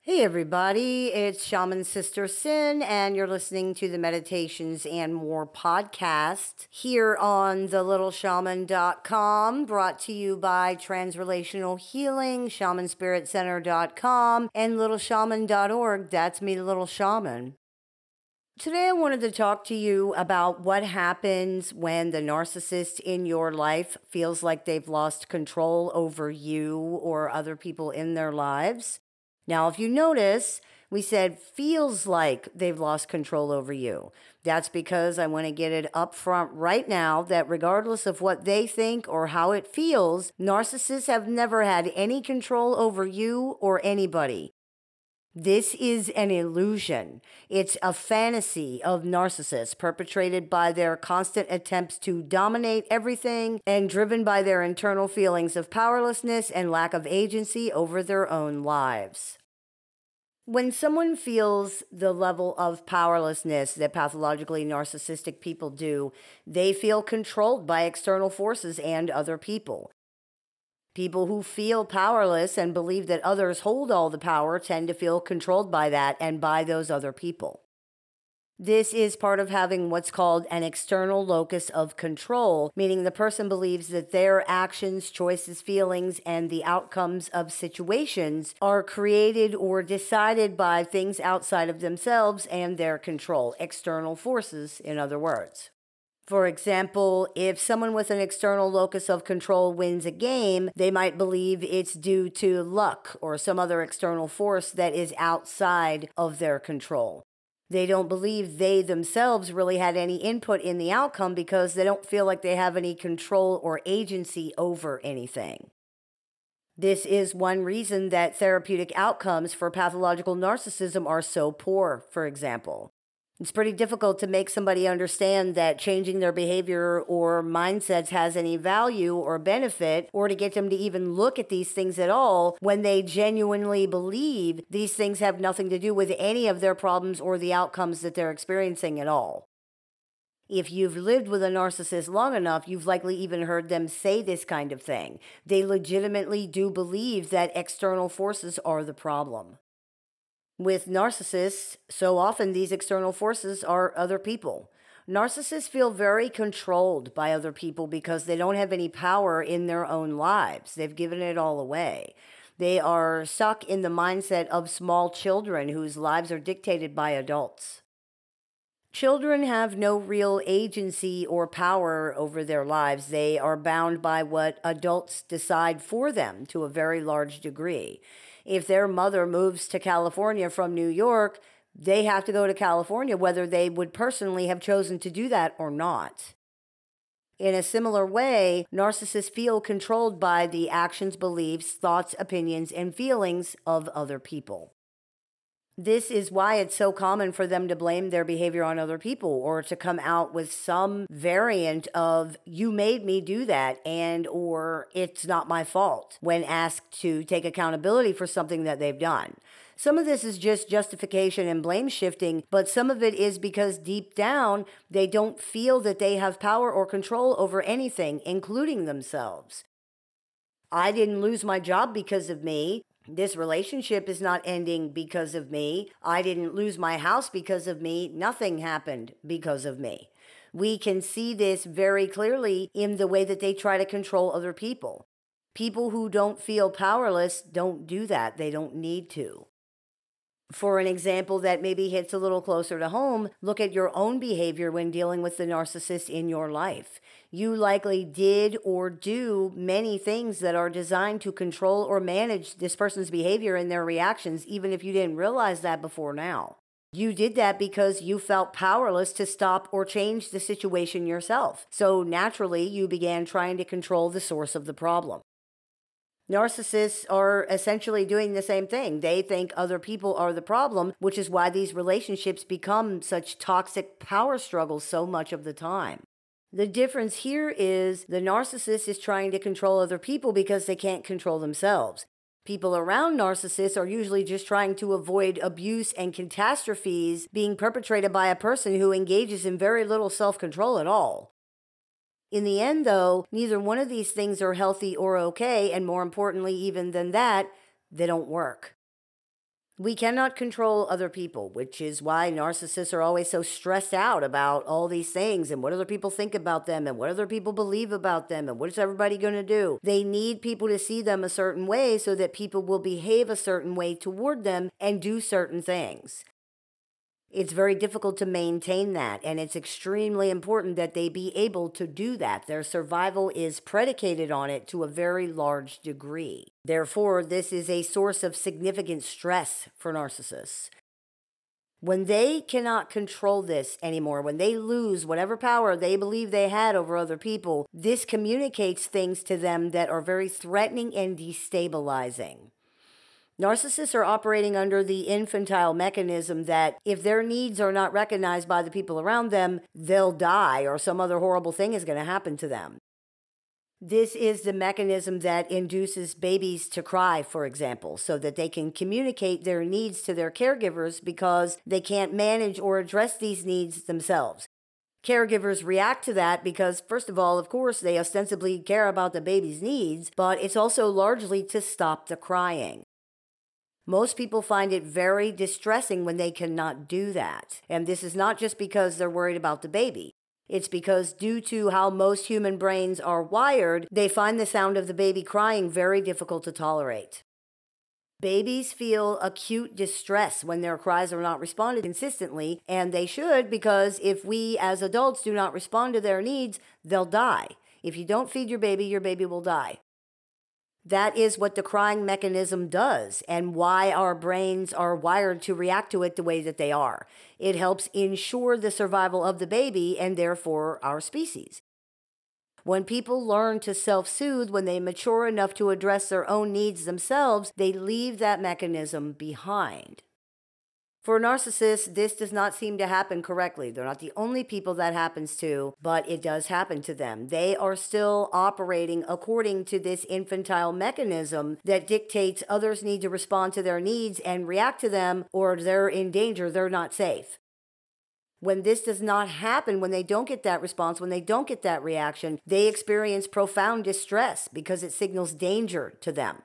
Hey everybody, it's Shaman Sister Sin, and you're listening to the Meditations and More podcast here on the littleshaman.com, brought to you by Transrelational Healing, shamanspiritcenter.com, and littleshaman.org. That's me, the Little Shaman. Today I wanted to talk to you about what happens when the narcissist in your life feels like they've lost control over you or other people in their lives. Now, if you notice, we said feels like they've lost control over you. That's because I want to get it up front right now that regardless of what they think or how it feels, narcissists have never had any control over you or anybody. This is an illusion. It's a fantasy of narcissists perpetrated by their constant attempts to dominate everything and driven by their internal feelings of powerlessness and lack of agency over their own lives. When someone feels the level of powerlessness that pathologically narcissistic people do, they feel controlled by external forces and other people. People who feel powerless and believe that others hold all the power tend to feel controlled by that and by those other people. This is part of having what's called an external locus of control, meaning the person believes that their actions, choices, feelings, and the outcomes of situations are created or decided by things outside of themselves and their control, external forces, in other words. For example, if someone with an external locus of control wins a game, they might believe it's due to luck or some other external force that is outside of their control. They don't believe they themselves really had any input in the outcome because they don't feel like they have any control or agency over anything. This is one reason that therapeutic outcomes for pathological narcissism are so poor, for example. It's pretty difficult to make somebody understand that changing their behavior or mindsets has any value or benefit, or to get them to even look at these things at all when they genuinely believe these things have nothing to do with any of their problems or the outcomes that they're experiencing at all. If you've lived with a narcissist long enough, you've likely even heard them say this kind of thing. They legitimately do believe that external forces are the problem. With narcissists, so often these external forces are other people. Narcissists feel very controlled by other people because they don't have any power in their own lives. They've given it all away. They are stuck in the mindset of small children whose lives are dictated by adults. Children have no real agency or power over their lives. They are bound by what adults decide for them to a very large degree. If their mother moves to California from New York, they have to go to California whether they would personally have chosen to do that or not. In a similar way, narcissists feel controlled by the actions, beliefs, thoughts, opinions, and feelings of other people. This is why it's so common for them to blame their behavior on other people or to come out with some variant of, you made me do that, and or it's not my fault when asked to take accountability for something that they've done. Some of this is just justification and blame shifting, but some of it is because deep down, they don't feel that they have power or control over anything, including themselves. I didn't lose my job because of me. This relationship is not ending because of me. I didn't lose my house because of me. Nothing happened because of me. We can see this very clearly in the way that they try to control other people. People who don't feel powerless don't do that. They don't need to. For an example that maybe hits a little closer to home, look at your own behavior when dealing with the narcissist in your life. You likely did or do many things that are designed to control or manage this person's behavior and their reactions, even if you didn't realize that before now. You did that because you felt powerless to stop or change the situation yourself. So naturally, you began trying to control the source of the problem. Narcissists are essentially doing the same thing. They think other people are the problem, which is why these relationships become such toxic power struggles so much of the time. The difference here is the narcissist is trying to control other people because they can't control themselves. People around narcissists are usually just trying to avoid abuse and catastrophes being perpetrated by a person who engages in very little self-control at all. In the end, though, neither one of these things are healthy or okay, and more importantly even than that, they don't work. We cannot control other people, which is why narcissists are always so stressed out about all these things and what other people think about them and what other people believe about them and what is everybody going to do. They need people to see them a certain way so that people will behave a certain way toward them and do certain things. It's very difficult to maintain that, and it's extremely important that they be able to do that. Their survival is predicated on it to a very large degree. Therefore, this is a source of significant stress for narcissists. When they cannot control this anymore, when they lose whatever power they believe they had over other people, this communicates things to them that are very threatening and destabilizing. Narcissists are operating under the infantile mechanism that if their needs are not recognized by the people around them, they'll die or some other horrible thing is going to happen to them. This is the mechanism that induces babies to cry, for example, so that they can communicate their needs to their caregivers because they can't manage or address these needs themselves. Caregivers react to that because, first of all, of course, they ostensibly care about the baby's needs, but it's also largely to stop the crying. Most people find it very distressing when they cannot do that. And this is not just because they're worried about the baby. It's because due to how most human brains are wired, they find the sound of the baby crying very difficult to tolerate. Babies feel acute distress when their cries are not responded consistently, and they should, because if we as adults do not respond to their needs, they'll die. If you don't feed your baby will die. That is what the crying mechanism does and why our brains are wired to react to it the way that they are. It helps ensure the survival of the baby and therefore our species. When people learn to self-soothe, when they mature enough to address their own needs themselves, they leave that mechanism behind. For narcissists, this does not seem to happen correctly. They're not the only people that happens to, but it does happen to them. They are still operating according to this infantile mechanism that dictates others need to respond to their needs and react to them, or they're in danger, they're not safe. When this does not happen, when they don't get that response, when they don't get that reaction, they experience profound distress because it signals danger to them.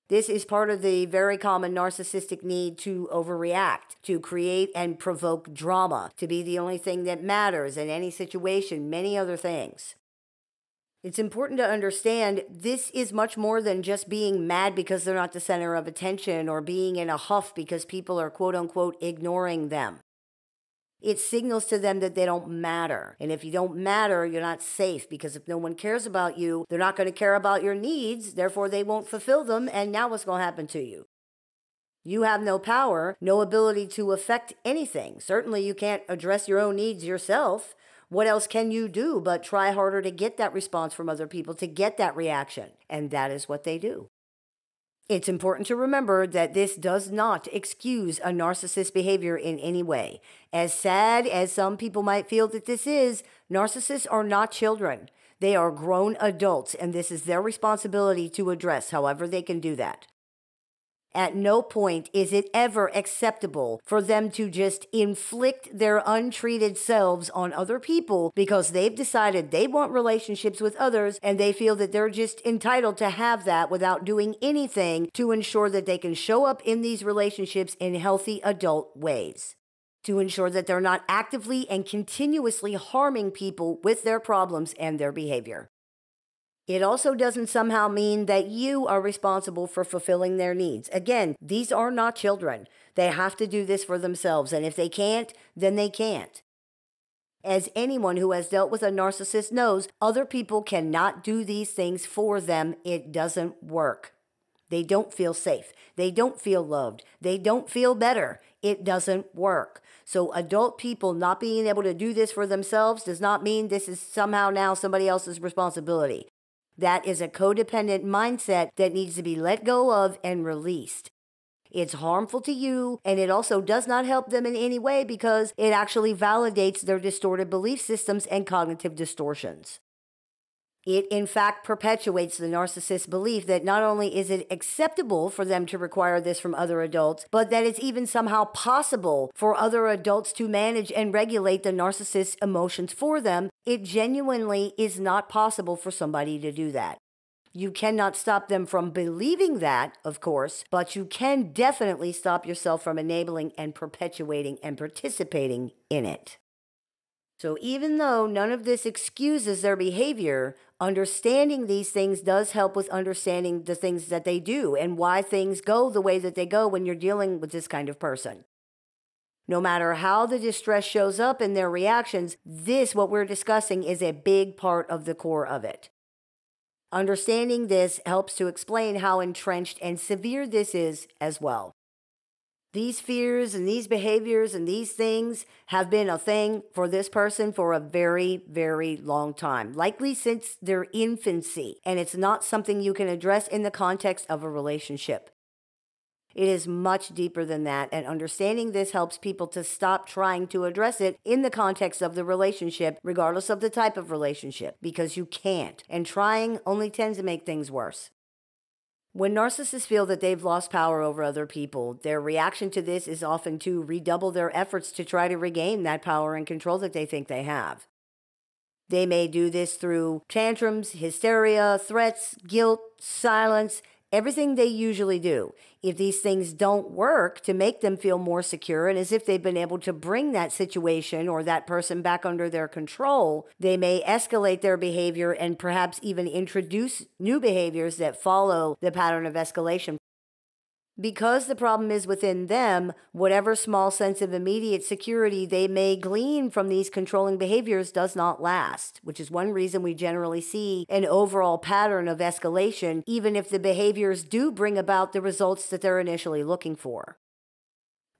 This is part of the very common narcissistic need to overreact, to create and provoke drama, to be the only thing that matters in any situation, many other things. It's important to understand this is much more than just being mad because they're not the center of attention or being in a huff because people are quote-unquote ignoring them. It signals to them that they don't matter. And if you don't matter, you're not safe, because if no one cares about you, they're not going to care about your needs, therefore they won't fulfill them, and now what's going to happen to you? You have no power, no ability to affect anything. Certainly you can't address your own needs yourself. What else can you do but try harder to get that response from other people, to get that reaction? And that is what they do. It's important to remember that this does not excuse a narcissist's behavior in any way. As sad as some people might feel that this is, narcissists are not children. They are grown adults, and this is their responsibility to address however they can do that. At no point is it ever acceptable for them to just inflict their untreated selves on other people because they've decided they want relationships with others and they feel that they're just entitled to have that without doing anything to ensure that they can show up in these relationships in healthy adult ways, to ensure that they're not actively and continuously harming people with their problems and their behavior. It also doesn't somehow mean that you are responsible for fulfilling their needs. Again, these are not children. They have to do this for themselves, and if they can't, then they can't. As anyone who has dealt with a narcissist knows, other people cannot do these things for them. It doesn't work. They don't feel safe. They don't feel loved. They don't feel better. It doesn't work. So adult people not being able to do this for themselves does not mean this is somehow now somebody else's responsibility. That is a codependent mindset that needs to be let go of and released. It's harmful to you, and it also does not help them in any way because it actually validates their distorted belief systems and cognitive distortions. It, in fact, perpetuates the narcissist's belief that not only is it acceptable for them to require this from other adults, but that it's even somehow possible for other adults to manage and regulate the narcissist's emotions for them. It genuinely is not possible for somebody to do that. You cannot stop them from believing that, of course, but you can definitely stop yourself from enabling and perpetuating and participating in it. So even though none of this excuses their behavior, understanding these things does help with understanding the things that they do and why things go the way that they go when you're dealing with this kind of person. No matter how the distress shows up in their reactions, what we're discussing, is a big part of the core of it. Understanding this helps to explain how entrenched and severe this is as well. These fears and these behaviors and these things have been a thing for this person for a very, very long time, likely since their infancy, and it's not something you can address in the context of a relationship. It is much deeper than that, and understanding this helps people to stop trying to address it in the context of the relationship, regardless of the type of relationship, because you can't, and trying only tends to make things worse. When narcissists feel that they've lost power over other people, their reaction to this is often to redouble their efforts to try to regain that power and control that they think they have. They may do this through tantrums, hysteria, threats, guilt, silence, everything they usually do. If these things don't work to make them feel more secure, and as if they've been able to bring that situation or that person back under their control, they may escalate their behavior and perhaps even introduce new behaviors that follow the pattern of escalation. Because the problem is within them, whatever small sense of immediate security they may glean from these controlling behaviors does not last, which is one reason we generally see an overall pattern of escalation, even if the behaviors do bring about the results that they're initially looking for.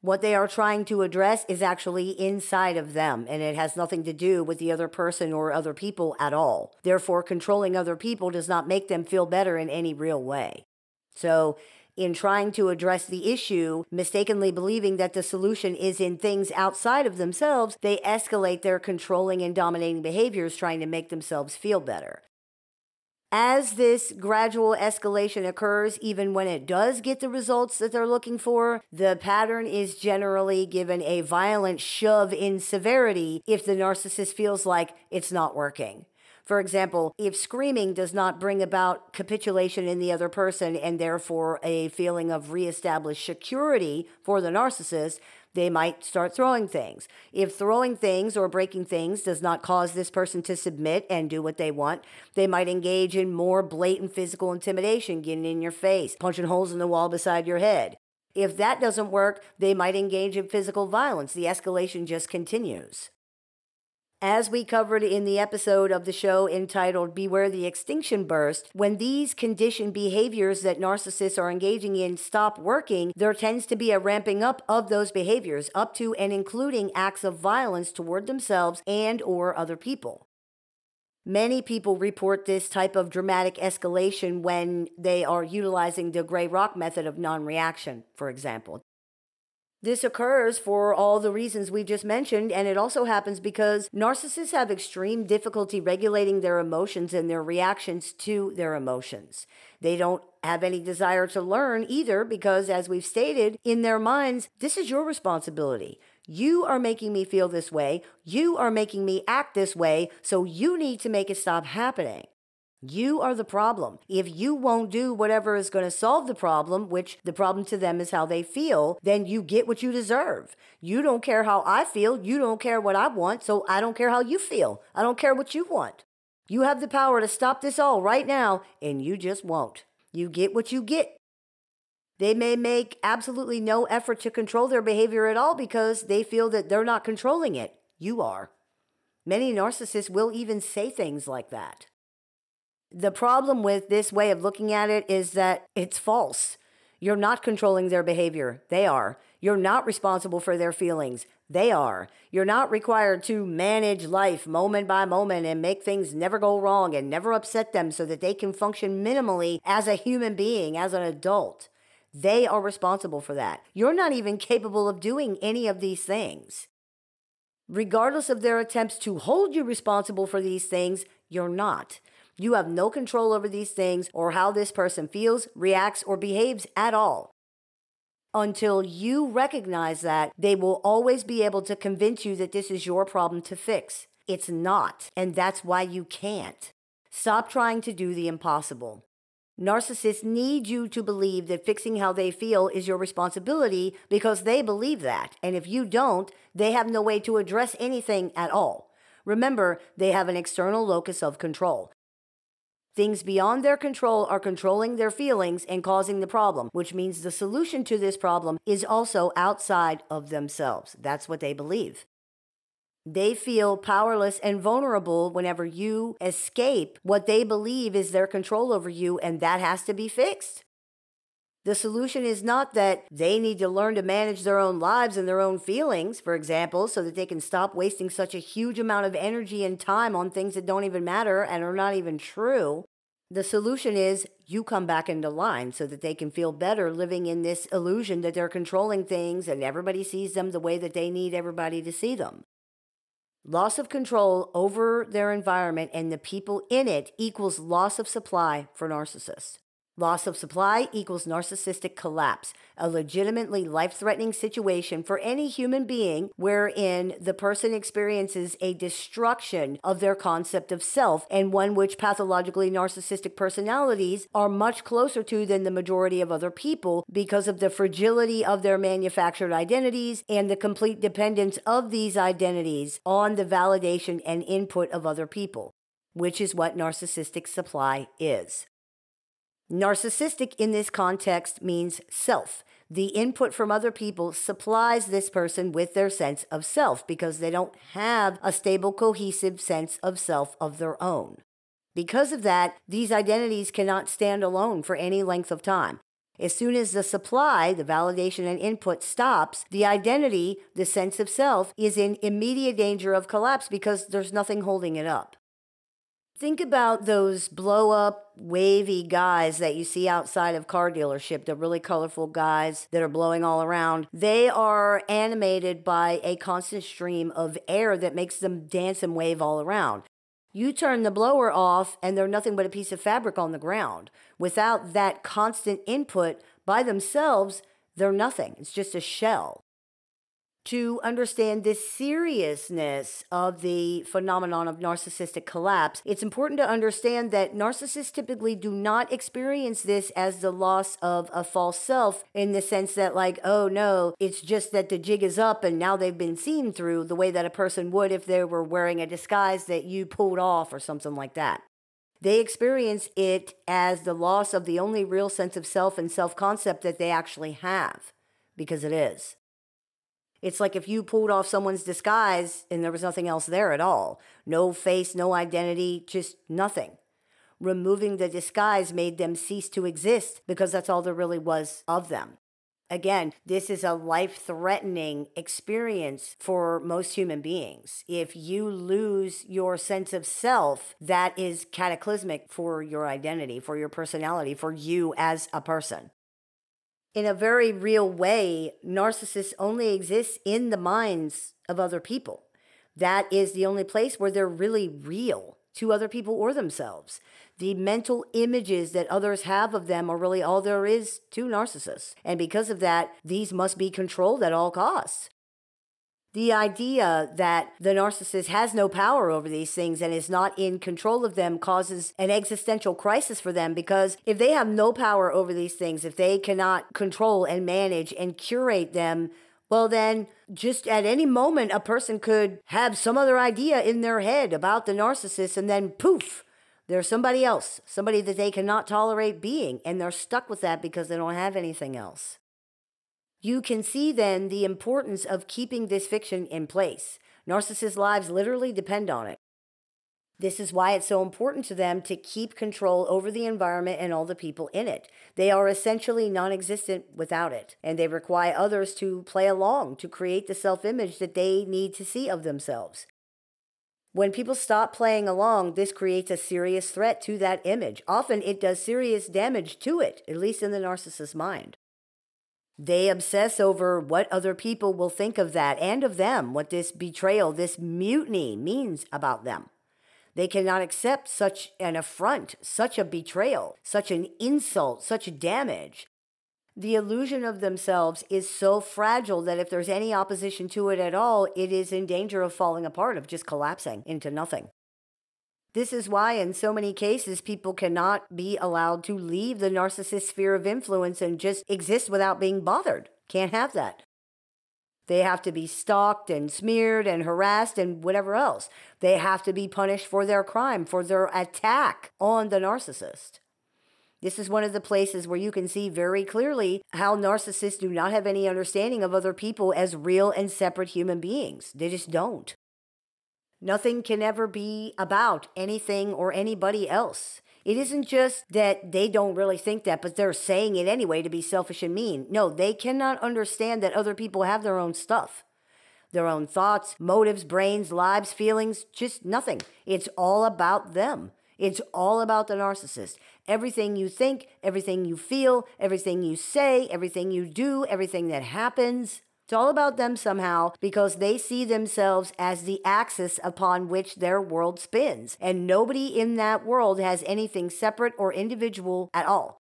What they are trying to address is actually inside of them, and it has nothing to do with the other person or other people at all. Therefore, controlling other people does not make them feel better in any real way. So, in trying to address the issue, mistakenly believing that the solution is in things outside of themselves, they escalate their controlling and dominating behaviors, trying to make themselves feel better. As this gradual escalation occurs, even when it does get the results that they're looking for, the pattern is generally given a violent shove in severity if the narcissist feels like it's not working. For example, if screaming does not bring about capitulation in the other person and therefore a feeling of reestablished security for the narcissist, they might start throwing things. If throwing things or breaking things does not cause this person to submit and do what they want, they might engage in more blatant physical intimidation, getting in your face, punching holes in the wall beside your head. If that doesn't work, they might engage in physical violence. The escalation just continues. As we covered in the episode of the show entitled Beware the Extinction Burst, when these conditioned behaviors that narcissists are engaging in stop working, there tends to be a ramping up of those behaviors, up to and including acts of violence toward themselves and or other people. Many people report this type of dramatic escalation when they are utilizing the gray rock method of non-reaction, for example. This occurs for all the reasons we just mentioned, and it also happens because narcissists have extreme difficulty regulating their emotions and their reactions to their emotions. They don't have any desire to learn either because, as we've stated, in their minds, this is your responsibility. You are making me feel this way. You are making me act this way, so you need to make it stop happening. You are the problem. If you won't do whatever is going to solve the problem, which the problem to them is how they feel, then you get what you deserve. You don't care how I feel. You don't care what I want, so I don't care how you feel. I don't care what you want. You have the power to stop this all right now, and you just won't. You get what you get. They may make absolutely no effort to control their behavior at all because they feel that they're not controlling it. You are. Many narcissists will even say things like that. The problem with this way of looking at it is that it's false. You're not controlling their behavior. They are. You're not responsible for their feelings. They are. You're not required to manage life moment by moment and make things never go wrong and never upset them so that they can function minimally as a human being, as an adult. They are responsible for that. You're not even capable of doing any of these things. Regardless of their attempts to hold you responsible for these things, you're not. You have no control over these things or how this person feels, reacts, or behaves at all. Until you recognize that, they will always be able to convince you that this is your problem to fix. It's not, and that's why you can't. Stop trying to do the impossible. Narcissists need you to believe that fixing how they feel is your responsibility because they believe that. And if you don't, they have no way to address anything at all. Remember, they have an external locus of control. Things beyond their control are controlling their feelings and causing the problem, which means the solution to this problem is also outside of themselves. That's what they believe. They feel powerless and vulnerable whenever you escape what they believe is their control over you, and that has to be fixed. The solution is not that they need to learn to manage their own lives and their own feelings, for example, so that they can stop wasting such a huge amount of energy and time on things that don't even matter and are not even true. The solution is you come back into line so that they can feel better living in this illusion that they're controlling things and everybody sees them the way that they need everybody to see them. Loss of control over their environment and the people in it equals loss of supply for narcissists. Loss of supply equals narcissistic collapse, a legitimately life-threatening situation for any human being wherein the person experiences a destruction of their concept of self, and one which pathologically narcissistic personalities are much closer to than the majority of other people because of the fragility of their manufactured identities and the complete dependence of these identities on the validation and input of other people, which is what narcissistic supply is. Narcissistic in this context means self. The input from other people supplies this person with their sense of self because they don't have a stable, cohesive sense of self of their own. Because of that, these identities cannot stand alone for any length of time. As soon as the supply, the validation and input stops, the identity, the sense of self, is in immediate danger of collapse because there's nothing holding it up. Think about those blow-up, wavy guys that you see outside of car dealership, the really colorful guys that are blowing all around. They are animated by a constant stream of air that makes them dance and wave all around. You turn the blower off and they're nothing but a piece of fabric on the ground. Without that constant input by themselves, they're nothing. It's just a shell. To understand the seriousness of the phenomenon of narcissistic collapse, it's important to understand that narcissists typically do not experience this as the loss of a false self in the sense that, like, oh no, it's just that the jig is up and now they've been seen through, the way that a person would if they were wearing a disguise that you pulled off or something like that. They experience it as the loss of the only real sense of self and self-concept that they actually have, because it is. It's like if you pulled off someone's disguise and there was nothing else there at all. No face, no identity, just nothing. Removing the disguise made them cease to exist because that's all there really was of them. Again, this is a life-threatening experience for most human beings. If you lose your sense of self, that is cataclysmic for your identity, for your personality, for you as a person. In a very real way, narcissists only exist in the minds of other people. That is the only place where they're really real to other people or themselves. The mental images that others have of them are really all there is to narcissists. And because of that, these must be controlled at all costs. The idea that the narcissist has no power over these things and is not in control of them causes an existential crisis for them, because if they have no power over these things, if they cannot control and manage and curate them, well then just at any moment a person could have some other idea in their head about the narcissist and then poof, there's somebody else, somebody that they cannot tolerate being, and they're stuck with that because they don't have anything else. You can see then the importance of keeping this fiction in place. Narcissists' lives literally depend on it. This is why it's so important to them to keep control over the environment and all the people in it. They are essentially non-existent without it, and they require others to play along to create the self-image that they need to see of themselves. When people stop playing along, this creates a serious threat to that image. Often it does serious damage to it, at least in the narcissist's mind. They obsess over what other people will think of that and of them, what this betrayal, this mutiny means about them. They cannot accept such an affront, such a betrayal, such an insult, such damage. The illusion of themselves is so fragile that if there's any opposition to it at all, it is in danger of falling apart, of just collapsing into nothing. This is why, in so many cases, people cannot be allowed to leave the narcissist sphere of influence and just exist without being bothered. Can't have that. They have to be stalked and smeared and harassed and whatever else. They have to be punished for their crime, for their attack on the narcissist. This is one of the places where you can see very clearly how narcissists do not have any understanding of other people as real and separate human beings. They just don't. Nothing can ever be about anything or anybody else. It isn't just that they don't really think that, but they're saying it anyway to be selfish and mean. No, they cannot understand that other people have their own stuff. Their own thoughts, motives, brains, lives, feelings, just nothing. It's all about them. It's all about the narcissist. Everything you think, everything you feel, everything you say, everything you do, everything that happens, it's all about them somehow because they see themselves as the axis upon which their world spins. And nobody in that world has anything separate or individual at all.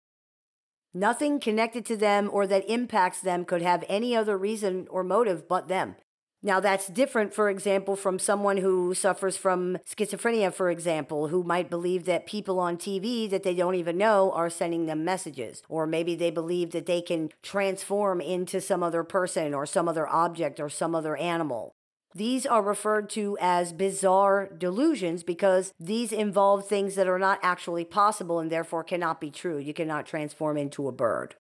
Nothing connected to them or that impacts them could have any other reason or motive but them. Now, that's different, for example, from someone who suffers from schizophrenia, for example, who might believe that people on TV that they don't even know are sending them messages. Or maybe they believe that they can transform into some other person or some other object or some other animal. These are referred to as bizarre delusions because these involve things that are not actually possible and therefore cannot be true. You cannot transform into a bird.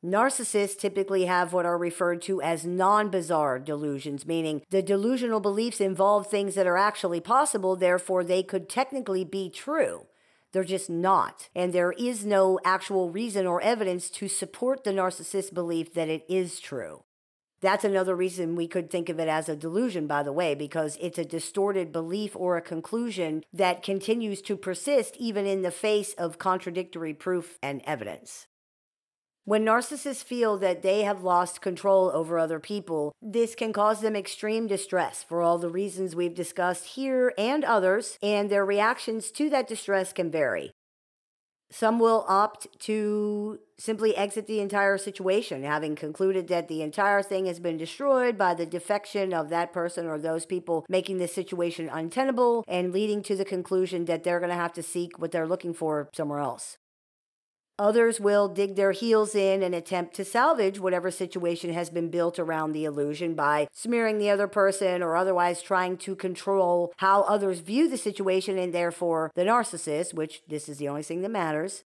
Narcissists typically have what are referred to as non-bizarre delusions, meaning the delusional beliefs involve things that are actually possible, therefore they could technically be true. They're just not. And there is no actual reason or evidence to support the narcissist's belief that it is true. That's another reason we could think of it as a delusion, by the way, because it's a distorted belief or a conclusion that continues to persist even in the face of contradictory proof and evidence. When narcissists feel that they have lost control over other people, this can cause them extreme distress for all the reasons we've discussed here and others, and their reactions to that distress can vary. Some will opt to simply exit the entire situation, having concluded that the entire thing has been destroyed by the defection of that person or those people, making the situation untenable and leading to the conclusion that they're going to have to seek what they're looking for somewhere else. Others will dig their heels in and attempt to salvage whatever situation has been built around the illusion by smearing the other person or otherwise trying to control how others view the situation and therefore the narcissist, which this is the only thing that matters.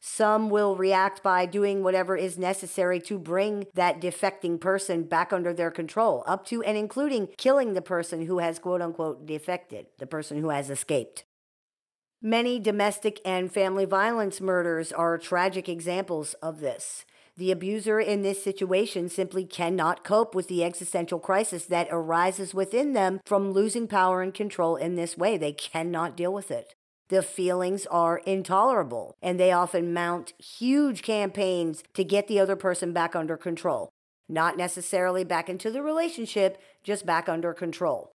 Some will react by doing whatever is necessary to bring that defecting person back under their control, up to and including killing the person who has quote-unquote defected, the person who has escaped. Many domestic and family violence murders are tragic examples of this. The abuser in this situation simply cannot cope with the existential crisis that arises within them from losing power and control in this way. They cannot deal with it. The feelings are intolerable, and they often mount huge campaigns to get the other person back under control. Not necessarily back into the relationship, just back under control.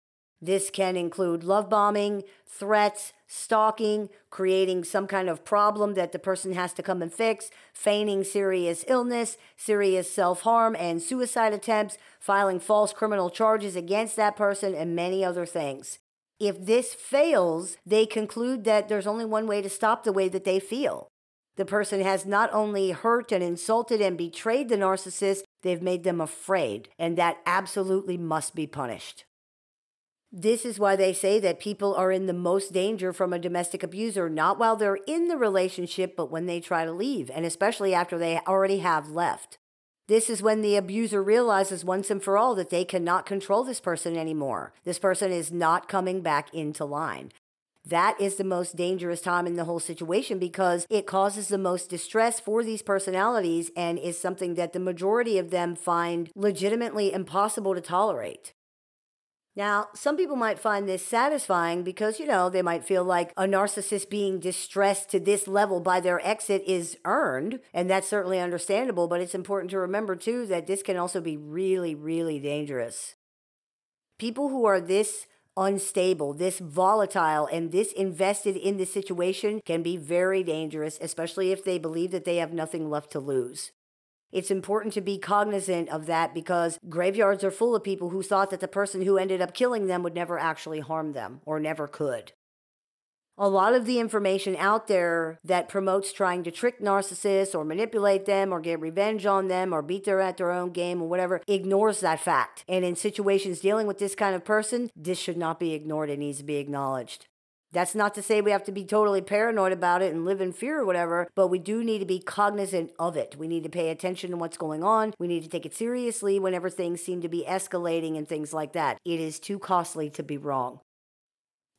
This can include love bombing, threats, stalking, creating some kind of problem that the person has to come and fix, feigning serious illness, serious self-harm and suicide attempts, filing false criminal charges against that person, and many other things. If this fails, they conclude that there's only one way to stop the way that they feel. The person has not only hurt and insulted and betrayed the narcissist, they've made them afraid, and that absolutely must be punished. This is why they say that people are in the most danger from a domestic abuser, not while they're in the relationship, but when they try to leave, and especially after they already have left. This is when the abuser realizes once and for all that they cannot control this person anymore. This person is not coming back into line. That is the most dangerous time in the whole situation because it causes the most distress for these personalities and is something that the majority of them find legitimately impossible to tolerate. Now, some people might find this satisfying because, they might feel like a narcissist being distressed to this level by their exit is earned, and that's certainly understandable, but it's important to remember, too, that this can also be really, really dangerous. People who are this unstable, this volatile, and this invested in the situation can be very dangerous, especially if they believe that they have nothing left to lose. It's important to be cognizant of that because graveyards are full of people who thought that the person who ended up killing them would never actually harm them or never could. A lot of the information out there that promotes trying to trick narcissists or manipulate them or get revenge on them or beat them at their own game or whatever ignores that fact. And in situations dealing with this kind of person, this should not be ignored. It needs to be acknowledged. That's not to say we have to be totally paranoid about it and live in fear or whatever, but we do need to be cognizant of it. We need to pay attention to what's going on. We need to take it seriously whenever things seem to be escalating and things like that. It is too costly to be wrong.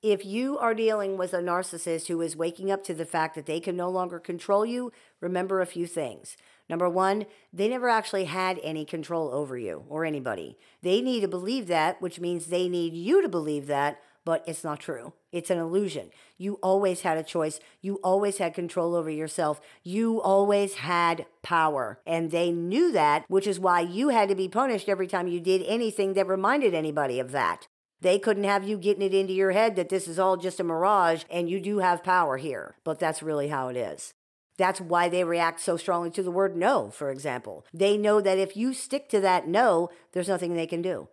If you are dealing with a narcissist who is waking up to the fact that they can no longer control you, remember a few things. Number one, they never actually had any control over you or anybody. They need to believe that, which means they need you to believe that, but it's not true. It's an illusion. You always had a choice. You always had control over yourself. You always had power. And they knew that, which is why you had to be punished every time you did anything that reminded anybody of that. They couldn't have you getting it into your head that this is all just a mirage and you do have power here. But that's really how it is. That's why they react so strongly to the word no, for example. They know that if you stick to that no, there's nothing they can do.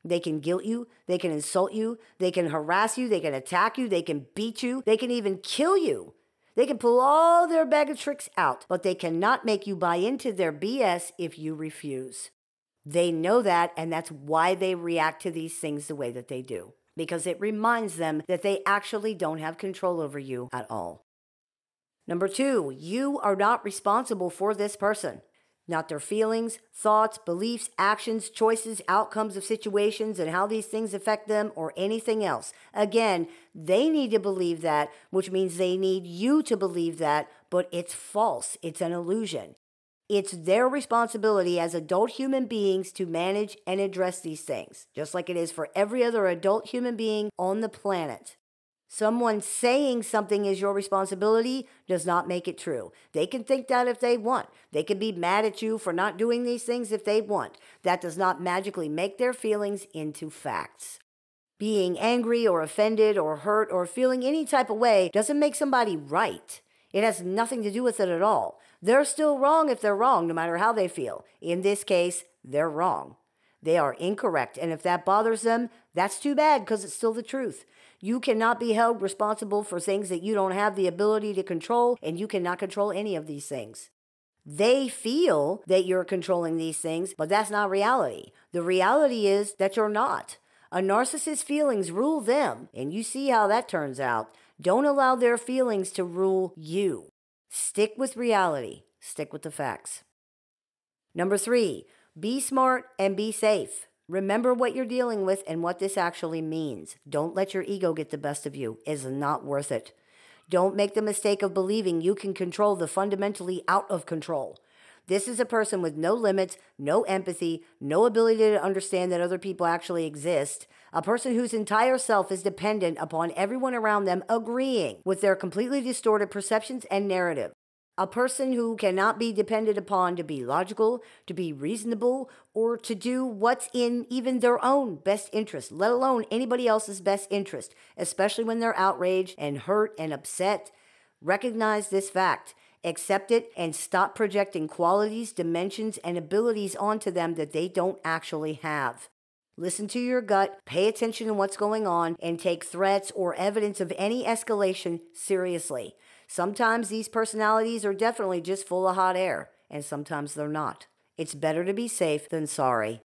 They can guilt you, they can insult you, they can harass you, they can attack you, they can beat you, they can even kill you. They can pull all their bag of tricks out, but they cannot make you buy into their BS if you refuse. They know that, and that's why they react to these things the way that they do, because it reminds them that they actually don't have control over you at all. Number two, you are not responsible for this person. Not their feelings, thoughts, beliefs, actions, choices, outcomes of situations, and how these things affect them or anything else. Again, they need to believe that, which means they need you to believe that, but it's false. It's an illusion. It's their responsibility as adult human beings to manage and address these things, just like it is for every other adult human being on the planet. Someone saying something is your responsibility does not make it true. They can think that if they want. They can be mad at you for not doing these things if they want. That does not magically make their feelings into facts. Being angry or offended or hurt or feeling any type of way doesn't make somebody right. It has nothing to do with it at all. They're still wrong if they're wrong, no matter how they feel. In this case, they're wrong. They are incorrect. And if that bothers them, that's too bad because it's still the truth. You cannot be held responsible for things that you don't have the ability to control, and you cannot control any of these things. They feel that you're controlling these things, but that's not reality. The reality is that you're not. A narcissist's feelings rule them, and you see how that turns out. Don't allow their feelings to rule you. Stick with reality. Stick with the facts. Number three, be smart and be safe. Remember what you're dealing with and what this actually means. Don't let your ego get the best of you. It's not worth it. Don't make the mistake of believing you can control the fundamentally out of control. This is a person with no limits, no empathy, no ability to understand that other people actually exist. A person whose entire self is dependent upon everyone around them agreeing with their completely distorted perceptions and narrative. A person who cannot be depended upon to be logical, to be reasonable, or to do what's in even their own best interest, let alone anybody else's best interest, especially when they're outraged and hurt and upset. Recognize this fact. Accept it and stop projecting qualities, dimensions, and abilities onto them that they don't actually have. Listen to your gut, pay attention to what's going on, and take threats or evidence of any escalation seriously. Sometimes these personalities are definitely just full of hot air, and sometimes they're not. It's better to be safe than sorry.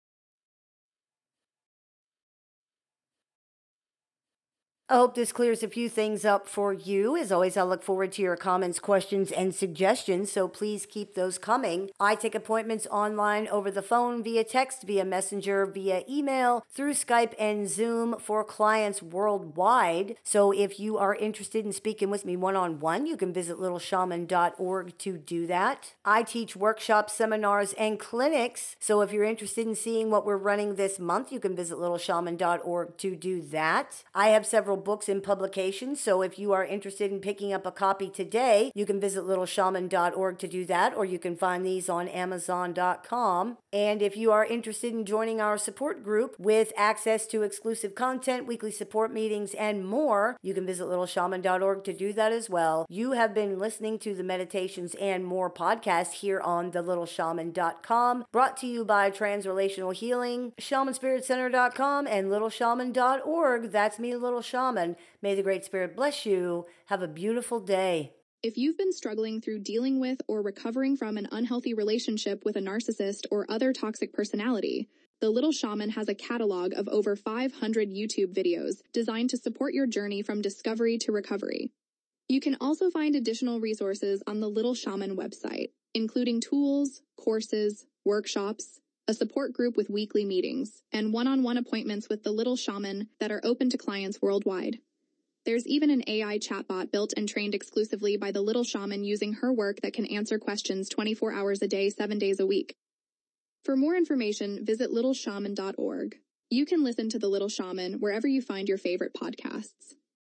I hope this clears a few things up for you. As always, I look forward to your comments, questions, and suggestions, so please keep those coming. I take appointments online over the phone, via text, via messenger, via email, through Skype and Zoom for clients worldwide. So if you are interested in speaking with me one-on-one, you can visit littleshaman.org to do that. I teach workshops, seminars, and clinics. So if you're interested in seeing what we're running this month, you can visit littleshaman.org to do that. I have several books in publication, so if you are interested in picking up a copy today, you can visit littleshaman.org to do that, or you can find these on amazon.com. And if you are interested in joining our support group with access to exclusive content, weekly support meetings, and more, you can visit littleshaman.org to do that as well. You have been listening to the Meditations and More podcast here on thelittleshaman.com, brought to you by Transrelational Healing, ShamanSpiritCenter.com, and littleshaman.org. That's me, Little Shaman. Shaman. May the Great Spirit bless you. Have a beautiful day. If you've been struggling through dealing with or recovering from an unhealthy relationship with a narcissist or other toxic personality, the Little Shaman has a catalog of over 500 YouTube videos designed to support your journey from discovery to recovery. You can also find additional resources on the Little Shaman website, including tools, courses, workshops, a support group with weekly meetings, and one-on-one appointments with the Little Shaman that are open to clients worldwide. There's even an AI chatbot built and trained exclusively by the Little Shaman using her work that can answer questions 24 hours a day, 7 days a week. For more information, visit littleshaman.org. You can listen to The Little Shaman wherever you find your favorite podcasts.